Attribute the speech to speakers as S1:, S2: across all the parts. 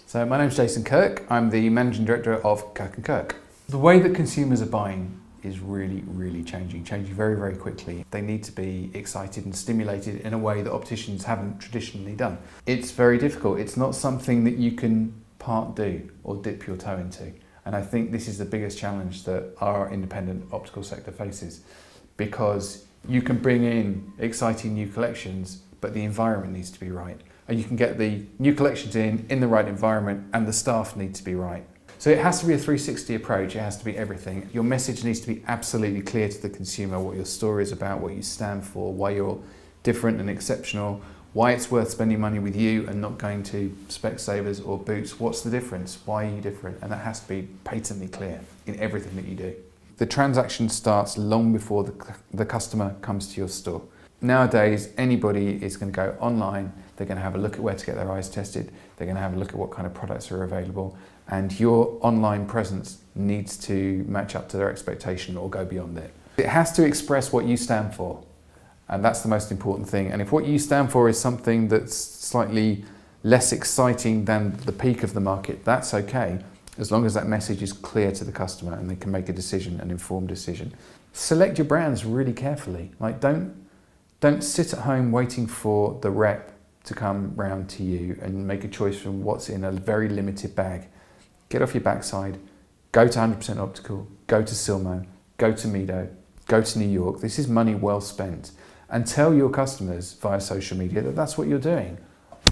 S1: So my name's Jason Kirk. I'm the Managing Director of Kirk & Kirk. The way that consumers are buying is really changing very, very quickly. They need to be excited and stimulated in a way that opticians haven't traditionally done. It's very difficult. It's not something that you can part do or dip your toe into. And I think this is the biggest challenge that our independent optical sector faces, because you can bring in exciting new collections, but the environment needs to be right. And you can get the new collections in the right environment, and the staff need to be right. So it has to be a 360 approach, it has to be everything. Your message needs to be absolutely clear to the consumer, what your story is about, what you stand for, why you're different and exceptional, why it's worth spending money with you and not going to Specsavers or Boots. What's the difference? Why are you different? And that has to be patently clear in everything that you do. The transaction starts long before the customer comes to your store. Nowadays, anybody is going to go online, they're going to have a look at where to get their eyes tested, they're going to have a look at what kind of products are available, and your online presence needs to match up to their expectation or go beyond it. It has to express what you stand for, and that's the most important thing. And if what you stand for is something that's slightly less exciting than the peak of the market, that's okay, as long as that message is clear to the customer and they can make a decision, an informed decision. Select your brands really carefully. Like, don't sit at home waiting for the rep to come round to you and make a choice from what's in a very limited bag. Get off your backside, go to 100% Optical, go to Silmo, go to Mido, go to New York. This is money well spent. And tell your customers via social media that that's what you're doing.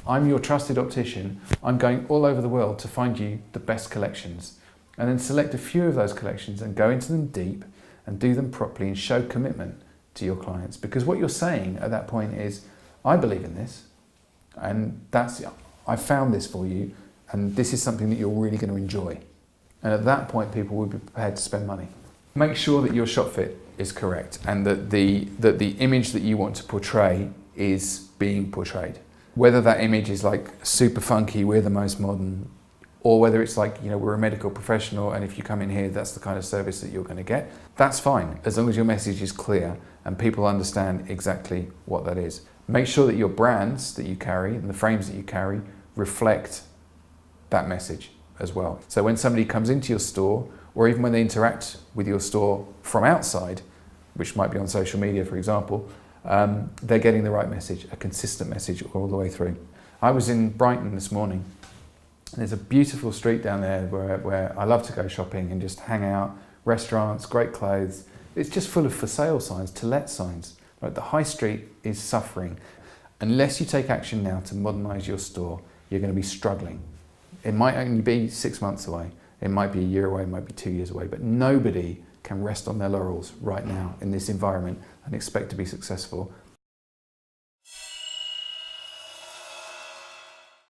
S1: I'm your trusted optician. I'm going all over the world to find you the best collections. And then select a few of those collections and go into them deep and do them properly and show commitment to your clients. Because what you're saying at that point is, I believe in this, and I found this for you, and this is something that you're really going to enjoy. And at that point, people will be prepared to spend money. Make sure that your shop fit is correct and that the image that you want to portray is being portrayed. Whether that image is like super funky, we're the most modern, or whether it's like, you know, we're a medical professional and if you come in here, that's the kind of service that you're going to get. That's fine, as long as your message is clear and people understand exactly what that is. Make sure that your brands that you carry and the frames that you carry reflect that message as well. So when somebody comes into your store, or even when they interact with your store from outside, which might be on social media, for example, they're getting the right message, a consistent message all the way through. I was in Brighton this morning. There's a beautiful street down there where I love to go shopping and just hang out, restaurants, great clothes. It's just full of for sale signs, to let signs. Right? The high street is suffering. Unless you take action now to modernise your store, you're going to be struggling. It might only be 6 months away, it might be a year away, it might be 2 years away, but nobody can rest on their laurels right now in this environment and expect to be successful